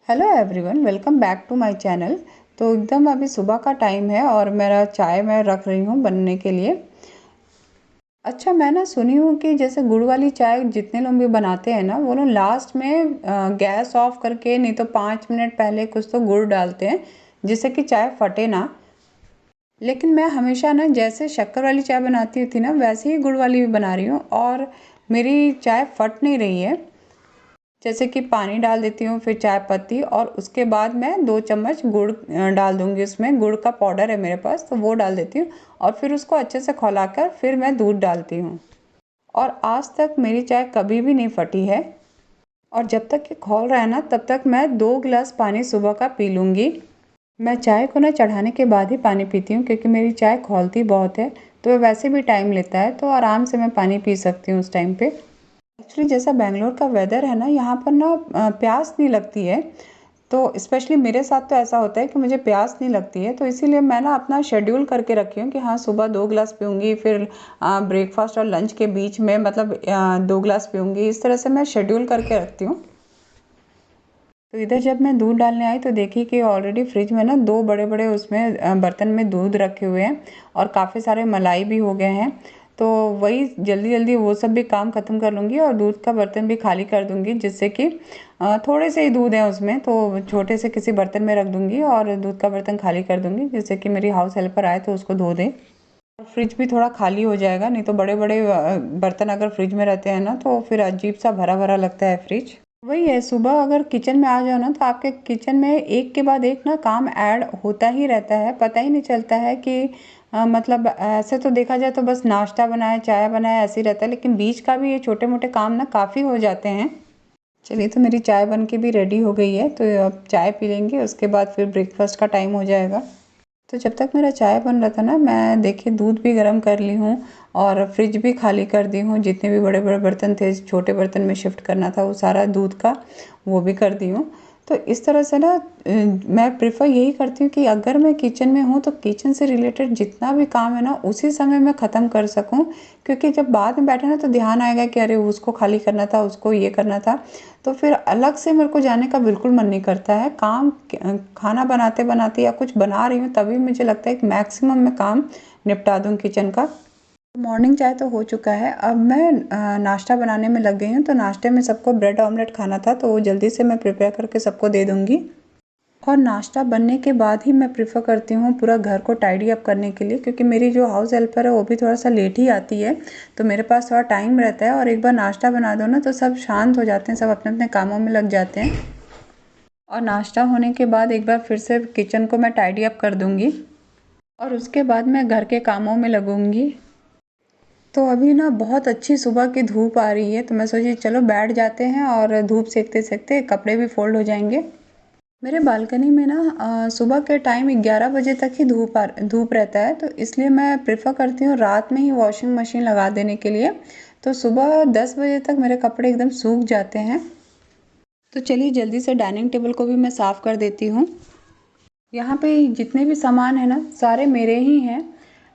Hello everyone, welcome back to my channel. तो एकदम अभी सुबह का टाइम है और मेरा चाय मैं रख रही हूँ बनने के लिए। अच्छा, मैं ना सुनी हूँ कि जैसे गुड़ वाली चाय जितने लोग भी बनाते हैं ना, वो लोग लास्ट में गैस ऑफ करके नहीं तो 5 मिनट पहले कुछ तो गुड़ डालते हैं जिससे कि चाय फटे ना। लेकिन मैं हमेशा ना जैसे शक्कर वाली चाय बनाती थी ना, वैसे ही गुड़ वाली भी बना रही हूँ और मेरी चाय फट नहीं रही है। जैसे कि पानी डाल देती हूँ, फिर चाय पत्ती, और उसके बाद मैं 2 चम्मच गुड़ डाल दूँगी। उसमें गुड़ का पाउडर है मेरे पास, तो वो डाल देती हूँ और फिर उसको अच्छे से खौलाकर फिर मैं दूध डालती हूँ। और आज तक मेरी चाय कभी भी नहीं फटी है। और जब तक ये खौल रहा है ना, तब तक मैं 2 गिलास पानी सुबह का पी लूँगी। मैं चाय को ना चढ़ाने के बाद ही पानी पीती हूँ, क्योंकि मेरी चाय खौलती बहुत है, तो वैसे भी टाइम लेता है, तो आराम से मैं पानी पी सकती हूँ उस टाइम पे। एक्चुअली जैसा बेंगलोर का वेदर है ना, यहाँ पर ना प्यास नहीं लगती है। तो स्पेशली मेरे साथ तो ऐसा होता है कि मुझे प्यास नहीं लगती है, तो इसीलिए मैं ना अपना शेड्यूल करके रखी हूँ कि हाँ, सुबह 2 गिलास पीऊँगी, फिर ब्रेकफास्ट और लंच के बीच में मतलब 2 गिलास पीऊँगी। इस तरह से मैं शेड्यूल करके रखती हूँ। तो इधर जब मैं दूध डालने आई तो देखी कि ऑलरेडी फ्रिज में ना 2 बड़े-बड़े उसमें बर्तन में दूध रखे हुए हैं और काफ़ी सारे मलाई भी हो गए हैं। तो वही जल्दी-जल्दी वो सब भी काम ख़त्म कर लूँगी और दूध का बर्तन भी खाली कर दूँगी, जिससे कि थोड़े से ही दूध है उसमें, तो छोटे से किसी बर्तन में रख दूँगी और दूध का बर्तन खाली कर दूँगी, जिससे कि मेरी हाउस हेल्पर आए तो उसको धो दे। फ्रिज भी थोड़ा खाली हो जाएगा, नहीं तो बड़े-बड़े बर्तन अगर फ्रिज में रहते हैं ना, तो फिर अजीब-सा भरा-भरा लगता है फ्रिज। वही है, सुबह अगर किचन में आ जाओ ना, तो आपके किचन में एक के बाद एक ना काम ऐड होता ही रहता है। पता ही नहीं चलता है कि मतलब ऐसे तो देखा जाए तो बस नाश्ता बनाए, चाय बनाए, ऐसे ही रहता है, लेकिन बीच का भी ये छोटे-मोटे काम ना काफ़ी हो जाते हैं। चलिए, तो मेरी चाय बन के भी रेडी हो गई है, तो अब चाय पी लेंगे, उसके बाद फिर ब्रेकफास्ट का टाइम हो जाएगा। तो जब तक मेरा चाय बन रहा था ना, मैं देखिए दूध भी गर्म कर ली हूँ और फ्रिज भी खाली कर दी हूँ। जितने भी बड़े-बड़े बर्तन थे, छोटे बर्तन में शिफ्ट करना था, वो सारा दूध का वो भी कर दी हूँ। तो इस तरह से ना मैं प्रेफ़र यही करती हूँ कि अगर मैं किचन में हूँ, तो किचन से रिलेटेड जितना भी काम है ना, उसी समय मैं ख़त्म कर सकूँ। क्योंकि जब बाद में बैठे ना, तो ध्यान आएगा कि अरे उसको खाली करना था, उसको ये करना था। तो फिर अलग से मेरे को जाने का बिल्कुल मन नहीं करता है। खाना बनाते-बनाते या कुछ बना रही हूँ, तभी मुझे लगता है कि मैक्सिमम मैं काम निपटा दूँ किचन का। मॉर्निंग चाय तो हो चुका है, अब मैं नाश्ता बनाने में लग गई हूँ। तो नाश्ते में सबको ब्रेड ऑमलेट खाना था, तो वो जल्दी से मैं प्रिपेयर करके सबको दे दूँगी। और नाश्ता बनने के बाद ही मैं प्रेफ़र करती हूँ पूरा घर को टाइडी अप करने के लिए, क्योंकि मेरी जो हाउस हेल्पर है वो भी थोड़ा-सा लेट ही आती है, तो मेरे पास थोड़ा टाइम रहता है। और एक बार नाश्ता बना दो ना, तो सब शांत हो जाते हैं, सब अपने-अपने कामों में लग जाते हैं। और नाश्ता होने के बाद एक बार फिर से किचन को मैं टाइडी अप कर दूँगी और उसके बाद मैं घर के कामों में लगूँगी। तो अभी ना बहुत अच्छी सुबह की धूप आ रही है, तो मैं सोची चलो बैठ जाते हैं और धूप सेकते-सेकते कपड़े भी फ़ोल्ड हो जाएँगे। मेरे बालकनी में ना सुबह के टाइम 11 बजे तक ही धूप रहता है, तो इसलिए मैं प्रेफ़र करती हूँ रात में ही वॉशिंग मशीन लगा देने के लिए। तो सुबह 10 बजे तक मेरे कपड़े एकदम सूख जाते हैं। तो चलिए जल्दी से डाइनिंग टेबल को भी मैं साफ़ कर देती हूँ। यहाँ पे जितने भी सामान है ना, सारे मेरे ही हैं।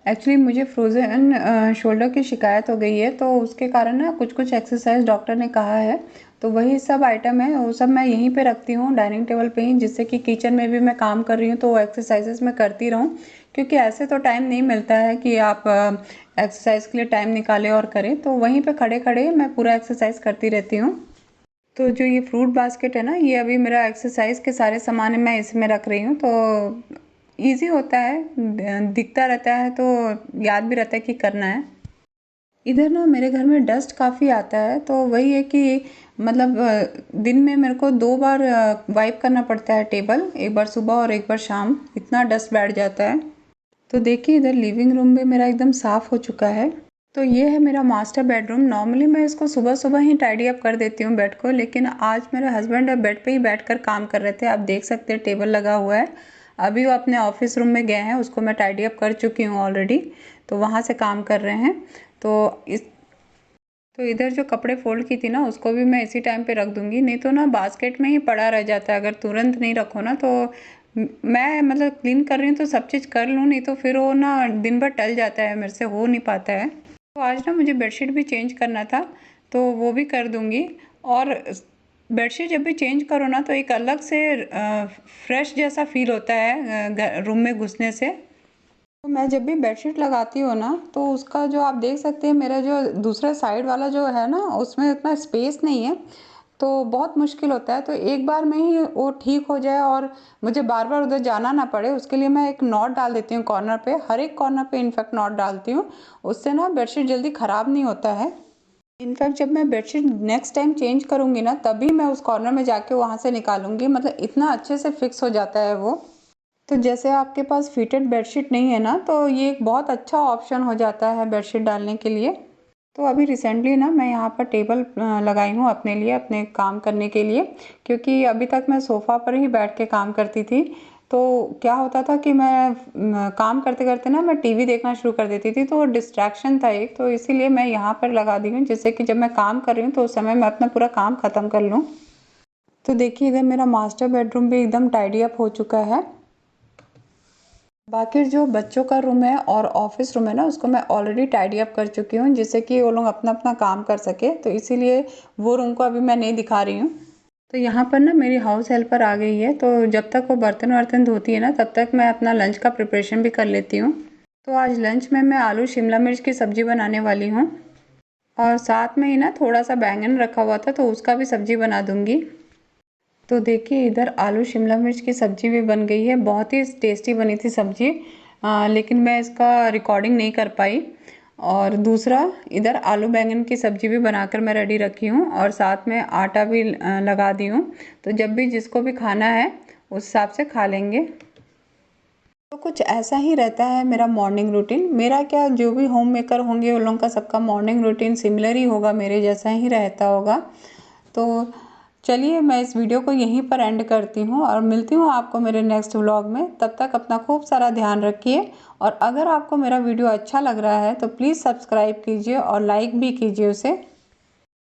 एक्चुअली मुझे फ्रोज़न शोल्डर की शिकायत हो गई है, तो उसके कारण ना कुछ-कुछ एक्सरसाइज़ डॉक्टर ने कहा है, तो वही सब आइटम है, वो सब मैं यहीं पे रखती हूँ डाइनिंग टेबल पे ही, जिससे कि किचन में भी मैं काम कर रही हूँ, तो वो एक्सरसाइज़ेज़ मैं करती रहूँ। क्योंकि ऐसे तो टाइम नहीं मिलता है कि आप एक्सरसाइज़ के लिए टाइम निकालें और करें, तो वहीं पे खड़े-खड़े मैं पूरा एक्सरसाइज़ करती रहती हूँ। तो जो ये फ्रूट बास्केट है ना, ये अभी मेरा एक्सरसाइज के सारे सामान मैं इसमें रख रही हूँ, तो ईज़ी होता है, दिखता रहता है, तो याद भी रहता है कि करना है। इधर ना मेरे घर में डस्ट काफ़ी आता है, तो वही है कि मतलब दिन में मेरे को 2 बार वाइप करना पड़ता है टेबल, एक बार सुबह और एक बार शाम, इतना डस्ट बैठ जाता है। तो देखिए इधर लिविंग रूम भी मेरा एकदम साफ़ हो चुका है। तो ये है मेरा मास्टर बेडरूम। नॉर्मली मैं इसको सुबह-सुबह ही टाइडी अप कर देती हूँ बेड को, लेकिन आज मेरे हस्बैंड बेड पे ही बैठकर काम कर रहे थे। आप देख सकते हैं टेबल लगा हुआ है। अभी वो अपने ऑफ़िस रूम में गए हैं, उसको मैं टाइडी अप कर चुकी हूँ ऑलरेडी, तो वहाँ से काम कर रहे हैं। तो इस तो इधर जो कपड़े फ़ोल्ड की थी ना, उसको भी मैं इसी टाइम पे रख दूँगी, नहीं तो ना बास्केट में ही पड़ा रह जाता है, अगर तुरंत नहीं रखो ना तो मैं मतलब क्लीन कर रही हूँ तो सब चीज़ कर लूँ, नहीं तो फिर वो ना दिन भर टल जाता है, मेरे से हो नहीं पाता है। तो आज ना मुझे बेडशीट भी चेंज करना था, तो वो भी कर दूँगी। और बेडशीट जब भी चेंज करो ना तो एक अलग से फ्रेश जैसा फील होता है रूम में घुसने से। तो मैं जब भी बेडशीट लगाती हूँ ना तो उसका जो आप देख सकते हैं मेरा जो दूसरा साइड वाला जो है ना उसमें उतना स्पेस नहीं है, तो बहुत मुश्किल होता है। तो एक बार में ही वो ठीक हो जाए और मुझे बार बार उधर जाना ना पड़े उसके लिए मैं एक नॉट डाल देती हूँ कॉर्नर पे, हर एक कॉर्नर पे इनफैक्ट नॉट डालती हूँ। उससे ना बेडशीट जल्दी ख़राब नहीं होता है। इनफैक्ट जब मैं बेडशीट नेक्स्ट टाइम चेंज करूँगी ना तभी मैं उस कॉर्नर में जाके वहाँ से निकालूंगी, मतलब इतना अच्छे से फिक्स हो जाता है वो। तो जैसे आपके पास फिटेड बेडशीट नहीं है ना तो ये एक बहुत अच्छा ऑप्शन हो जाता है बेडशीट डालने के लिए। तो अभी रिसेंटली ना मैं यहाँ पर टेबल लगाई हूँ अपने लिए, अपने काम करने के लिए, क्योंकि अभी तक मैं सोफ़ा पर ही बैठ के काम करती थी। तो क्या होता था कि मैं काम करते करते ना मैं टीवी देखना शुरू कर देती थी, तो डिस्ट्रैक्शन था एक, तो इसीलिए मैं यहाँ पर लगा दी हूँ जिससे कि जब मैं काम कर रही हूँ तो उस समय मैं अपना पूरा काम ख़त्म कर लूँ। तो देखिए इधर मेरा मास्टर बेडरूम भी एकदम टाइडी अप हो चुका है। बाकी जो बच्चों का रूम है और ऑफिस रूम है ना उसको मैं ऑलरेडी टाइडी अप कर चुकी हूँ जिससे कि वो लोग अपना अपना काम कर सके, तो इसीलिए वो रूम को अभी मैं नहीं दिखा रही हूँ। तो यहाँ पर ना मेरी हाउस हेल्पर आ गई है, तो जब तक वो बर्तन वर्तन धोती है ना तब तक मैं अपना लंच का प्रिपरेशन भी कर लेती हूँ। तो आज लंच में मैं आलू शिमला मिर्च की सब्ज़ी बनाने वाली हूँ और साथ में ही ना थोड़ा सा बैंगन रखा हुआ था तो उसका भी सब्ज़ी बना दूँगी। तो देखिए इधर आलू शिमला मिर्च की सब्ज़ी भी बन गई है, बहुत ही टेस्टी बनी थी सब्ज़ी, लेकिन मैं इसका रिकॉर्डिंग नहीं कर पाई। और दूसरा इधर आलू बैंगन की सब्ज़ी भी बनाकर मैं रेडी रखी हूँ और साथ में आटा भी लगा दी हूँ, तो जब भी जिसको भी खाना है उस हिसाब से खा लेंगे। तो कुछ ऐसा ही रहता है मेरा मॉर्निंग रूटीन, मेरा क्या जो भी होम मेकर होंगे उन लोगों का सबका मॉर्निंग रूटीन सिमिलर ही होगा, मेरे जैसा ही रहता होगा। तो चलिए मैं इस वीडियो को यहीं पर एंड करती हूँ और मिलती हूँ आपको मेरे नेक्स्ट व्लॉग में। तब तक अपना खूब सारा ध्यान रखिए और अगर आपको मेरा वीडियो अच्छा लग रहा है तो प्लीज़ सब्सक्राइब कीजिए और लाइक भी कीजिए उसे।